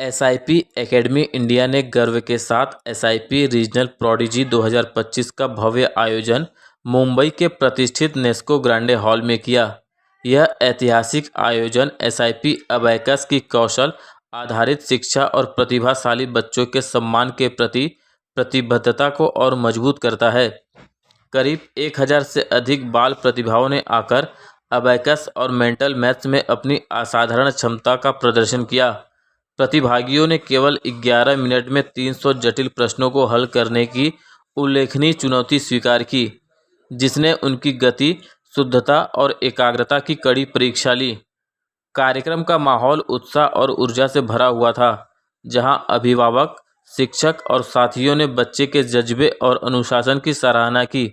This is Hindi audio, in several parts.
एसआईपी एकेडमी इंडिया ने गर्व के साथ एसआईपी रीजनल प्रोडिजी 2025 का भव्य आयोजन मुंबई के प्रतिष्ठित नेस्को ग्रांडे हॉल में किया। यह ऐतिहासिक आयोजन एसआईपी अबैकस की कौशल आधारित शिक्षा और प्रतिभाशाली बच्चों के सम्मान के प्रति प्रतिबद्धता को और मजबूत करता है। करीब 1000 से अधिक बाल प्रतिभाओं ने आकर अबैकस और मेंटल मैथ्स में अपनी असाधारण क्षमता का प्रदर्शन किया। प्रतिभागियों ने केवल 11 मिनट में 300 जटिल प्रश्नों को हल करने की उल्लेखनीय चुनौती स्वीकार की, जिसने उनकी गति, शुद्धता और एकाग्रता की कड़ी परीक्षा ली। कार्यक्रम का माहौल उत्साह और ऊर्जा से भरा हुआ था, जहां अभिभावक, शिक्षक और साथियों ने बच्चे के जज्बे और अनुशासन की सराहना की।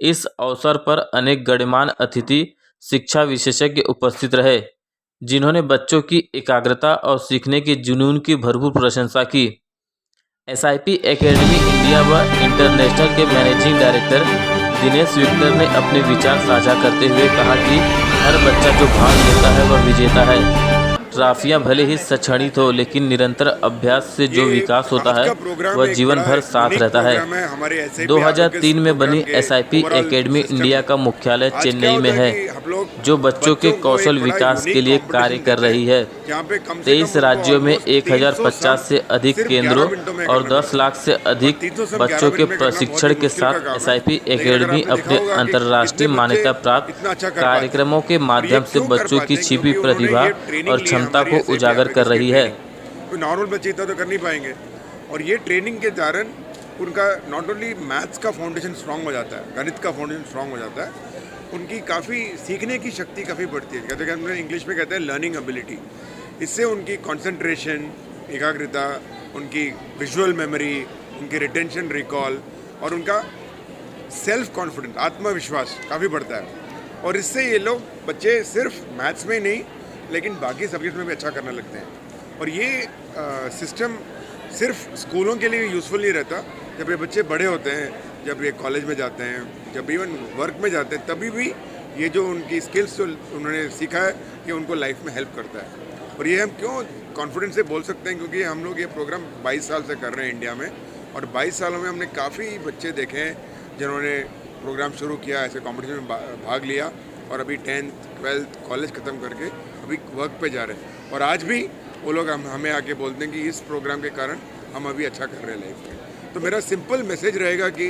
इस अवसर पर अनेक गणमान्य अतिथि, शिक्षा विशेषज्ञ उपस्थित रहे, जिन्होंने बच्चों की एकाग्रता और सीखने के जुनून की भरपूर प्रशंसा की। एसआईपी एकेडमी इंडिया व इंटरनेशनल के मैनेजिंग डायरेक्टर दिनेश विक्टर ने अपने विचार साझा करते हुए कहा कि हर बच्चा जो भाग लेता है वह विजेता है। ट्रॉफियां भले ही क्षणिक हो, लेकिन निरंतर अभ्यास से जो विकास होता है वह जीवन भर साथ रहता है। 2003 में बनी एसआईपी एकेडमी इंडिया का मुख्यालय चेन्नई में है, जो बच्चों के कौशल विकास के लिए कार्य कर रही है। 23 राज्यों में 1050 से अधिक केंद्रों और 10 लाख से अधिक बच्चों के प्रशिक्षण के साथ एसआईपी एकेडमी अपने अंतर्राष्ट्रीय मान्यता प्राप्त कार्यक्रमों के माध्यम से बच्चों की छिपी प्रतिभा और क्षमता को उजागर कर रही है। कोई नॉर्मल बच्चे इतना तो कर नहीं पाएंगे, और ये ट्रेनिंग के कारण उनका नॉट ओनली मैथ्स का फाउंडेशन स्ट्रांग हो जाता है, गणित का फाउंडेशन स्ट्रांग हो जाता है, उनकी काफ़ी सीखने की शक्ति काफ़ी बढ़ती है। कहते हैं इंग्लिश में कहते हैं लर्निंग एबिलिटी। इससे उनकी कंसंट्रेशन, एकाग्रता, उनकी विजुअल मेमोरी, उनकी रिटेंशन, रिकॉल और उनका सेल्फ कॉन्फिडेंस, आत्मविश्वास काफ़ी बढ़ता है। और इससे ये लोग बच्चे सिर्फ मैथ्स में नहीं लेकिन बाकी सब्जेक्ट में भी अच्छा करने लगते हैं। और ये सिस्टम सिर्फ स्कूलों के लिए यूज़फुल नहीं रहता। जब ये बच्चे बड़े होते हैं, जब ये कॉलेज में जाते हैं, जब इवन वर्क में जाते हैं, तभी भी ये जो उनकी स्किल्स जो उन्होंने सीखा है ये उनको लाइफ में हेल्प करता है। और ये हम क्यों कॉन्फिडेंस से बोल सकते हैं, क्योंकि हम लोग ये प्रोग्राम 22 साल से कर रहे हैं इंडिया में, और 22 सालों में हमने काफ़ी बच्चे देखे हैं जिन्होंने प्रोग्राम शुरू किया, ऐसे कॉम्पिटिशन में भाग लिया और अभी 10th 12th कॉलेज ख़त्म करके अभी वर्क पे जा रहे हैं। और आज भी वो लोग हमें आके बोलते हैं कि इस प्रोग्राम के कारण हम अभी अच्छा कर रहे हैं लाइफ में। तो मेरा सिंपल मैसेज रहेगा कि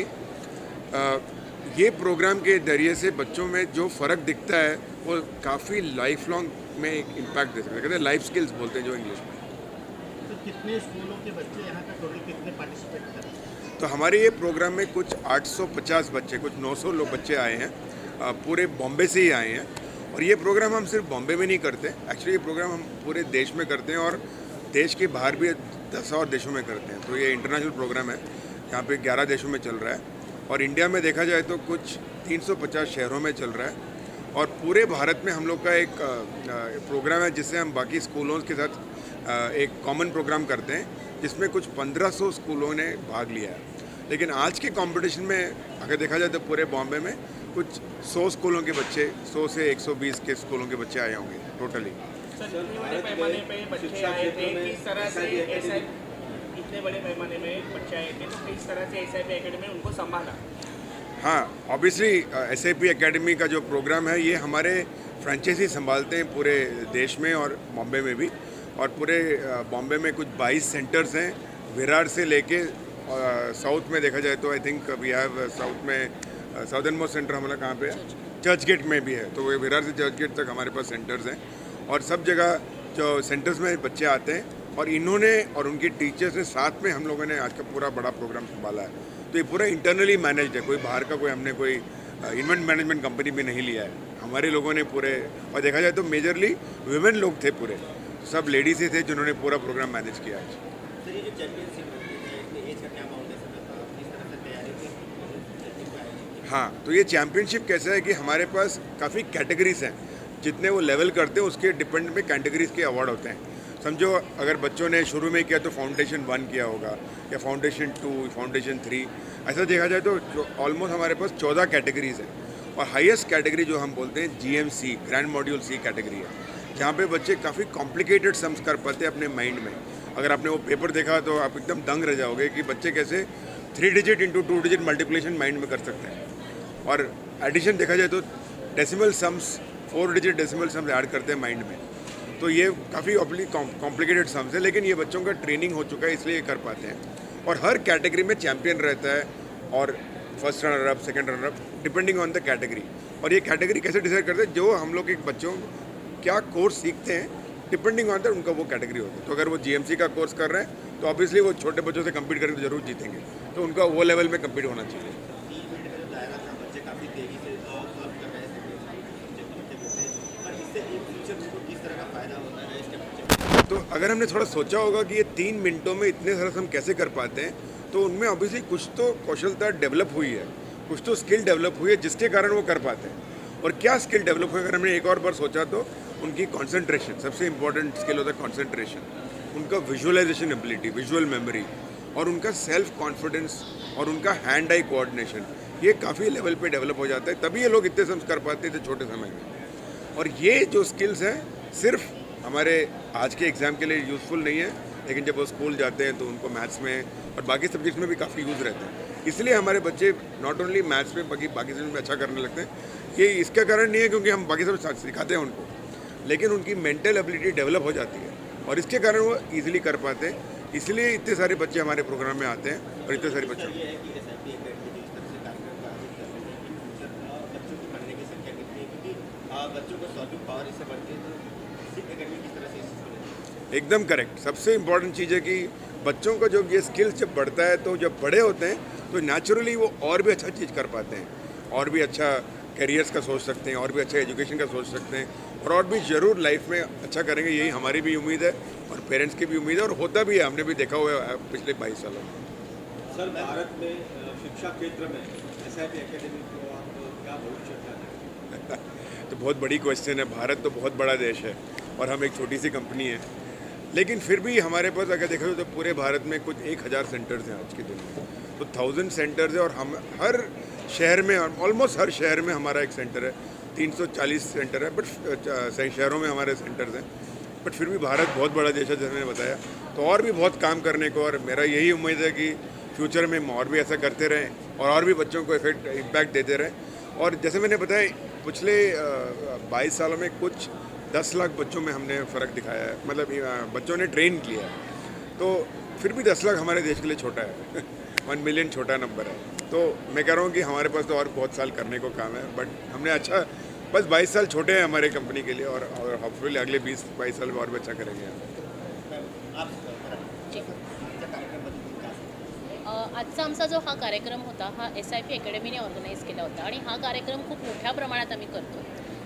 ये प्रोग्राम के जरिए से बच्चों में जो फ़र्क दिखता है वो काफ़ी लाइफ लॉन्ग में एक इम्पैक्ट दे सकता है। कहते हैं लाइफ स्किल्स बोलते हैं जो इंग्लिश में। तो कितने स्कूलों के बच्चे यहाँ का टोटल कितने पार्टिसिपेट कर रहे हैं? तो हमारे ये प्रोग्राम में कुछ 850 बच्चे, कुछ 900 लोग बच्चे आए हैं, पूरे बॉम्बे से ही आए हैं। और ये प्रोग्राम हम सिर्फ बॉम्बे में नहीं करते, एक्चुअली ये प्रोग्राम हम पूरे देश में करते हैं और देश के बाहर भी 10 और देशों में करते हैं। तो ये इंटरनेशनल प्रोग्राम है, यहाँ पे 11 देशों में चल रहा है, और इंडिया में देखा जाए तो कुछ 350 शहरों में चल रहा है। और पूरे भारत में हम लोग का एक प्रोग्राम है जिससे हम बाकी स्कूलों के साथ एक कॉमन प्रोग्राम करते हैं, जिसमें कुछ 1500 स्कूलों ने भाग लिया है। लेकिन आज के कंपटीशन में अगर देखा जाए तो पूरे बॉम्बे में कुछ 100 स्कूलों के बच्चे, 100 से 120 के स्कूलों के बच्चे आए होंगे टोटली। इतने बड़े पैमाने पे बच्चे आए थे, किस तरह से ऐसा इतने बड़े पैमाने में बच्चे आए थे, तो किस तरह से एसआईपी एकेडमी उनको संभाला? हाँ, ऑब्वियसली एसआईपी एकेडमी का जो प्रोग्राम है ये हमारे फ्रेंचाइजी संभालते हैं पूरे देश में और बॉम्बे में भी। और पूरे बॉम्बे में कुछ 22 सेंटर्स हैं, विरार से लेके साउथ में देखा जाए तो I think we have south में साउदर्न मोस्ट सेंटर हमारा कहाँ पे है, चर्च गेट में भी है। तो वो विरार से चर्च गेट तक हमारे पास सेंटर्स हैं, और सब जगह जो सेंटर्स में बच्चे आते हैं, और इन्होंने और उनके टीचर्स ने साथ में हम लोगों ने आज का पूरा बड़ा प्रोग्राम संभाला है। तो ये पूरा इंटरनली मैनेज्ड है, कोई बाहर का हमने कोई इवेंट मैनेजमेंट कंपनी भी नहीं लिया है। हमारे लोगों ने पूरे, और देखा जाए तो मेजरली वुमेन लोग थे, पूरे सब लेडीज ही थे जिन्होंने पूरा प्रोग्राम मैनेज किया है। हाँ, तो ये चैम्पियनशिप कैसा है कि हमारे पास काफ़ी कैटेगरीज हैं, जितने वो लेवल करते हैं उसके डिपेंड पे कैटेगरीज के अवार्ड होते हैं। समझो अगर बच्चों ने शुरू में किया तो फाउंडेशन 1 किया होगा, या फाउंडेशन 2, फाउंडेशन 3, ऐसा देखा जाए तो ऑलमोस्ट हमारे पास 14 कैटेगरीज हैं। और हाईएस्ट कैटेगरी जो हम बोलते हैं GMC, grand module C category है, जहाँ पे बच्चे काफ़ी कॉम्प्लिकेटेड सम्स कर पाते हैं अपने माइंड में। अगर आपने वो पेपर देखा तो आप एकदम दंग रह जाओगे कि बच्चे कैसे 3 digit into 2 digit multiplication mind में कर सकते हैं। और एडिशन देखा जाए तो decimal sums 4 digit decimal sums add करते हैं माइंड में। तो ये काफ़ी कॉम्प्लिकेटेड सम्स है, लेकिन ये बच्चों का ट्रेनिंग हो चुका है इसलिए ये कर पाते हैं। और हर कैटेगरी में चैम्पियन रहता है और first runner up, second runner up, depending on the category. और ये कैटेगरी कैसे डिसाइड करते हैं, जो हम लोग एक बच्चों क्या कोर्स सीखते हैं डिपेंडिंग ऑन द उनका वो कैटेगरी होता है। तो अगर वो जीएमसी का कोर्स कर रहे हैं तो ऑब्वियसली वो छोटे बच्चों से कम्पीट करेंगे तो जरूर जीतेंगे, तो उनका वो लेवल में कम्पीट होना चाहिए। 3 मिनट का जो दायरा था, बच्चे काफ़ी तेजी से सर्व कर रहे थे, और इससे इन फ्यूचर उनको किस तरह का फ़ायदा होता है इसके बच्चे? तो अगर हमने थोड़ा सोचा होगा कि ये 3 मिनटों में इतने सारे हम कैसे कर पाते हैं, तो उनमें ऑब्वियसली कुछ तो कौशलता डेवलप हुई है, कुछ तो स्किल डेवलप हुई है जिसके कारण वो कर पाते हैं। और क्या स्किल डेवलप हुई, अगर हमने एक और बार सोचा तो उनकी कंसंट्रेशन, सबसे इंपॉर्टेंट स्किल होता है कंसंट्रेशन, उनका विजुअलाइजेशन एबिलिटी, विजुअल मेमोरी, और उनका सेल्फ कॉन्फिडेंस और उनका हैंड आई कोऑर्डिनेशन, ये काफ़ी लेवल पे डेवलप हो जाता है, तभी ये लोग इतने सम्स कर पाते थे छोटे समय में। और ये जो स्किल्स हैं सिर्फ हमारे आज के एग्ज़ाम के लिए यूज़फुल नहीं है, लेकिन जब वो स्कूल जाते हैं तो उनको मैथ्स में और बाकी सब्जेक्ट्स में भी काफ़ी यूज़ रहता है। इसलिए हमारे बच्चे नॉट ओनली मैथ्स में बाकी सब्जेक्ट में अच्छा करने लगते हैं। ये इसका कारण नहीं है क्योंकि हम बाकी सब सिखाते हैं उनको, लेकिन उनकी मेंटल एबिलिटी डेवलप हो जाती है और इसके कारण वो ईजिली कर पाते हैं। इसलिए इतने सारे बच्चे हमारे प्रोग्राम में आते हैं और इतने सारे बच्चे ये है कि SIP एकेडमी जिस तरह से कार्यक्रम आयोजित कर रही है कि फ्यूचर बच्चों की पढ़ने की संख्या कितनी है, क्योंकि बच्चों को सॉल्विंग पावर इससे बढ़ती है, तो SIP एकेडमी किस तरह से इस चीज़ को एकदम करेक्ट। सबसे इम्पॉर्टेंट चीज़ है कि बच्चों का जो ये स्किल्स जब बढ़ता है तो जब बड़े होते हैं तो नेचुरली वो और भी अच्छा चीज़ कर पाते हैं, और भी अच्छा करियर्स का सोच सकते हैं, और भी अच्छा एजुकेशन का सोच सकते हैं, और भी ज़रूर लाइफ में अच्छा करेंगे। यही हमारी भी उम्मीद है और पेरेंट्स की भी उम्मीद है, और होता भी है, हमने भी देखा हुआ है पिछले 22 सालों में। सर, भारत में शिक्षा क्षेत्र में SIP एकेडमी को आप क्या भविष्य चाहते हैं? तो बहुत बड़ी क्वेश्चन है। भारत तो बहुत बड़ा देश है और हम एक छोटी सी कंपनी है, लेकिन फिर भी हमारे पास अगर देखा जाए तो पूरे भारत में कुछ 1000 सेंटर्स हैं आज के दिन में, तो 1000 सेंटर्स है, और हम हर शहर में, ऑलमोस्ट हर शहर में हमारा एक सेंटर है। 340 सेंटर है, बट शहरों में हमारे सेंटर्स हैं, बट फिर भी भारत बहुत बड़ा देश है जैसे मैंने बताया, तो और भी बहुत काम करने को, और मेरा यही उम्मीद है कि फ्यूचर में हम और भी ऐसा करते रहें और भी बच्चों को इम्पैक्ट देते रहें। और जैसे मैंने बताया पिछले 22 सालों में कुछ 10 लाख बच्चों में हमने फ़र्क दिखाया है, मतलब बच्चों ने ट्रेन किया है, तो फिर भी 10 लाख हमारे देश के लिए छोटा है 1 मिलियन छोटा नंबर है। तो मैं कह रहा हूँ कि हमारे पास तो और बहुत साल करने को काम है, बट हमने अच्छा, बस 22 साल छोटे हैं हमारे कंपनी के लिए, और होपफुली अगले 20-22 साल में और भी अच्छा करेंगे। आजचा आमचा जो हा कार्यक्रम होता हा SIP अकॅडमीने ऑर्गनाईज केला होता आणि हा कार्यक्रम खूप मोठ्या प्रमाणात आम्ही करतो।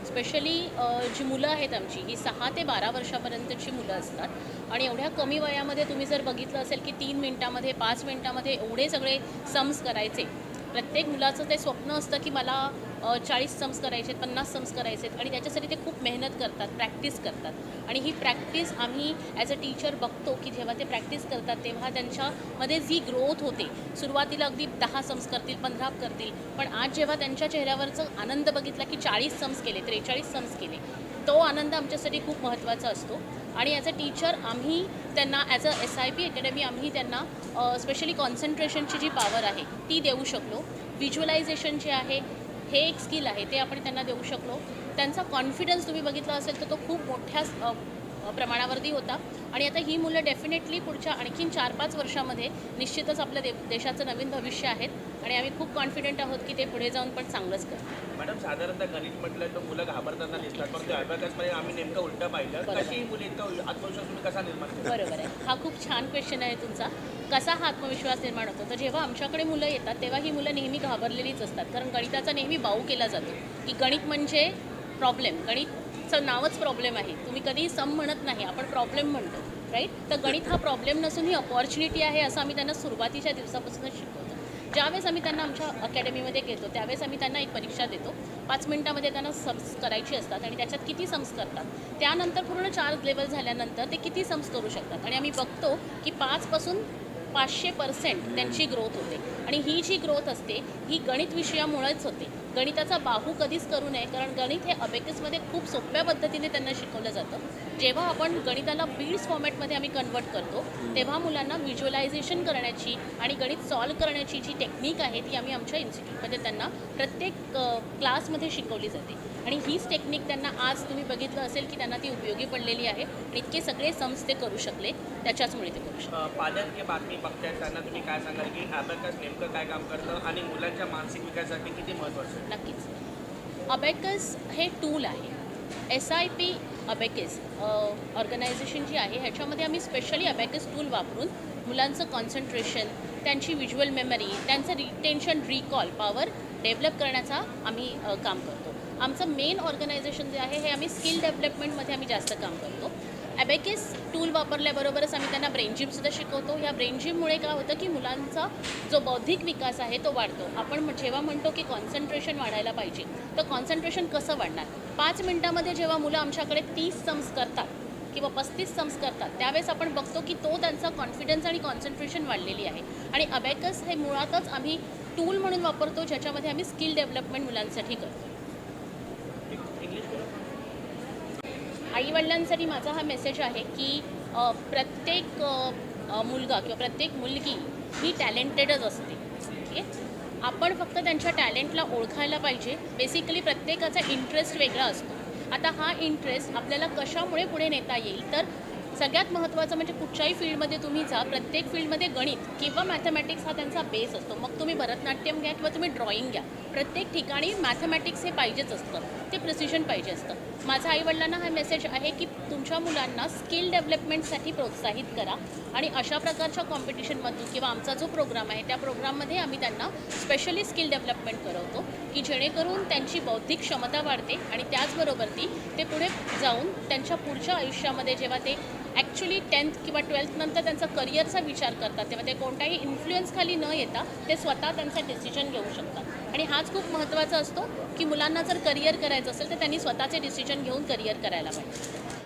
स्पेशली जी मुलं आहेत आमची ही 6 ते 12 वर्षापर्यंतची मुलं असतात आणि एवढ्या कमी वयामध्ये तुम्ही जर बघितलं असेल की 3 मिनिटामध्ये 5 मिनिटामध्ये एवढे सगळे सम्स करायचे। प्रत्येक मुलाचं ते स्वप्न असतं की मला 40 सम्स करायचे, 50 सम्स करायचे आणि त्याच्यासाठी ते खूप मेहनत करतात, प्रॅक्टिस करतात। आणि ही प्रॅक्टिस आम्ही ॲज अ टीचर बघतो की जेव्हा ते प्रॅक्टिस करतात तेव्हा त्यांच्यामध्ये जी ग्रोथ होते, सुरुवातीला अगदी 10 सम्स करतील, 15 करतील, पण आज जेव्हा त्यांच्या चेहऱ्यावरचं आनंद बघितला की 40 सम्स केले, 43 सम्स केले, तो आनंद आमच्यासाठी खूप महत्त्वाचा असतो। आणि ॲज अ टीचर आम्ही त्यांना ॲज अ SIP अकॅडमी आम्ही त्यांना स्पेशली कॉन्सन्ट्रेशनची जी पॉवर आहे ती देऊ शकलो। व्हिज्युअलायझेशन जे आहे हे एक स्किल आहे ते आपण त्यांना देऊ शकलो। त्यांचा कॉन्फिडन्स तुम्ही बघितला असेल तर तो खूप मोठ्या प्रमाणावरती होता। आणि आता ही मुलं डेफिनेटली पुढच्या आणखीन 4-5 वर्षामध्ये निश्चितच आपल्या देशाचं नवीन भविष्य आहेत आणि आम्ही खूप कॉन्फिडंट आहोत की ते पुढे जाऊन पण चांगलंच करतील। मॅडम, साधारणतः गणित म्हटलं तर मुलं घाबरताना दिसतात, पण ते अभ्यासमध्ये आम्ही नेमकं उलटं पाहिलं, कशी ही मुलं इतकं आत्मविश्वास तुम्ही कसा निर्माण केला? बरोबर आहे, हा खूप छान क्वेश्चन आहे तुमचा। कसा हा आत्मविश्वास निर्माण होतो, तर जेव्हा आमच्याकडे मुलं येतात तेव्हा ही मुलं नेहमी घाबरलेलीच असतात, कारण गणिताचा नेहमी बाऊ केला जातो की गणित म्हणजे प्रॉब्लेम, गणितचं नावच प्रॉब्लेम आहे। तुम्ही कधीही सम म्हणत नाही, आपण प्रॉब्लेम म्हणतो, राईट? तर गणित हा प्रॉब्लेम नसून ही अपॉर्च्युनिटी आहे असं आम्ही त्यांना सुरुवातीच्या दिवसापासूनच शिकवतो। ज्यावेळेस आम्ही त्यांना आमच्या अकॅडमीमध्ये घेतो त्यावेळेस आम्ही त्यांना एक परीक्षा देतो, 5 मिनिटामध्ये त्यांना सम्स करायची असतात आणि त्याच्यात किती सम्स करतात, त्यानंतर पूर्ण 4 लेवल झाल्यानंतर ते किती सम्स करू शकतात आणि आम्ही बघतो की 5 पासून 500% त्यांची ग्रोथ होते। आणि ही जी ग्रोथ असते ही गणित विषयामुळेच होते, गणिताचा बाहू कधीच करू नये, कारण गणित हे अबेकसमध्ये खूप सोप्या पद्धतीने त्यांना शिकवलं जातं। जेव्हा आपण गणिताला बीड्स फॉर्मॅटमध्ये आम्ही कन्वर्ट करतो तेव्हा मुलांना व्हिज्युअलायझेशन करण्याची आणि गणित सॉल्व करण्याची जी टेक्निक आहे ती आम्ही आमच्या इन्स्टिट्यूटमध्ये त्यांना प्रत्येक क्लासमध्ये शिकवली जाते आणि हीच टेक्निक त्यांना आज तुम्ही बघितलं असेल की त्यांना ती उपयोगी पडलेली आहे आणि इतके सगळे सम्स ते करू शकले त्याच्याचमुळे ते करू शकले. पालक हे बातमी बघतायत त्यांना तुम्ही काय सांगाल की ॲबॅकस नेमकं काय काम करतं आणि मुलांच्या मानसिक विकासासाठी किती महत्त्वाचं आहे? नक्कीच अबॅकस हे टूल आहे. SIP अबॅकस ऑर्गनायझेशन जी आहे ह्याच्यामध्ये आम्ही स्पेशली अबॅकस टूल वापरून मुलांचं कॉन्सन्ट्रेशन, त्यांची व्हिज्युअल मेमरी, त्यांचं रिटेन्शन रिकॉल पॉवर डेव्हलप करण्याचा आम्ही काम करतो. आमचं मेन ऑर्गनायझेशन जे आहे हे आम्ही स्किल डेव्हलपमेंटमध्ये आम्ही जास्त काम करतो. ॲबॅकस टूल वापरल्याबरोबरच आम्ही त्यांना ब्रेन जिमसुद्धा शिकवतो. या ब्रेन जिममुळे काय होतं की मुलांचा जो बौद्धिक विकास आहे तो वाढतो. आपण जेव्हा म्हणतो की कॉन्सन्ट्रेशन वाढायला पाहिजे तर कॉन्सन्ट्रेशन कसं वाढणार? 5 मिनटामध्ये जेव्हा मुलं आमच्याकडे 30 सम्स करतात किंवा 35 सम्स करतात त्यावेळेस आपण बघतो की तो त्यांचा कॉन्फिडन्स आणि कॉन्सन्ट्रेशन वाढलेली आहे. आणि अबॅकस हे मुळातच आम्ही टूल म्हणून वापरतो ज्याच्यामध्ये आम्ही स्किल डेव्हलपमेंट मुलांसाठी करतो. आईवडिलांसाठी माझा हा मेसेज आहे की प्रत्येक मुलगा किंवा प्रत्येक मुलगी ही टॅलेंटेडच असते. ठीक आहे, आपण फक्त त्यांच्या टॅलेंटला ओळखायला पाहिजे. बेसिकली प्रत्येकाचा इंटरेस्ट वेगळा असतो. आता हा इंटरेस्ट आपल्याला कशामुळे पुढे नेता येईल तर सगळ्यात महत्त्वाचं म्हणजे कुठच्याही फील्डमध्ये तुम्ही जा, प्रत्येक फील्डमध्ये गणित किंवा मॅथमॅटिक्स हा त्यांचा बेस असतो. मग तुम्ही भरतनाट्यम घ्या किंवा तुम्ही ड्रॉइंग घ्या, प्रत्येक ठिकाणी मॅथमॅटिक्स हे पाहिजेच असतं, ते प्रिसिजन पाहिजे असतं. माझ्या आईवडिलांना हा मेसेज आहे की तुमच्या मुलांना स्किल डेव्हलपमेंटसाठी प्रोत्साहित करा आणि अशा प्रकारच्या कॉम्पिटिशनमधून किंवा आमचा जो प्रोग्राम आहे त्या प्रोग्राममध्ये आम्ही त्यांना स्पेशली स्किल डेव्हलपमेंट करवतो की जेणेकरून त्यांची बौद्धिक क्षमता वाढते आणि त्याचबरोबर ते पुढे जाऊन त्यांच्या पुढच्या आयुष्यामध्ये जेव्हा ते ॲक्च्युली 10th किंवा 12th नंतर त्यांचा करिअरचा विचार करतात तेव्हा ते कोणत्याही इन्फ्लुएन्स खाली न येता ते स्वतः त्यांचा डिसिजन घेऊ शकतात. आणि हाच खूप महत्त्वाचा असतो की मुलांना जर करिअर करायचं असेल तर त्यांनी स्वतःचे डिसिजन घेऊन करिअर करायला पाहिजे.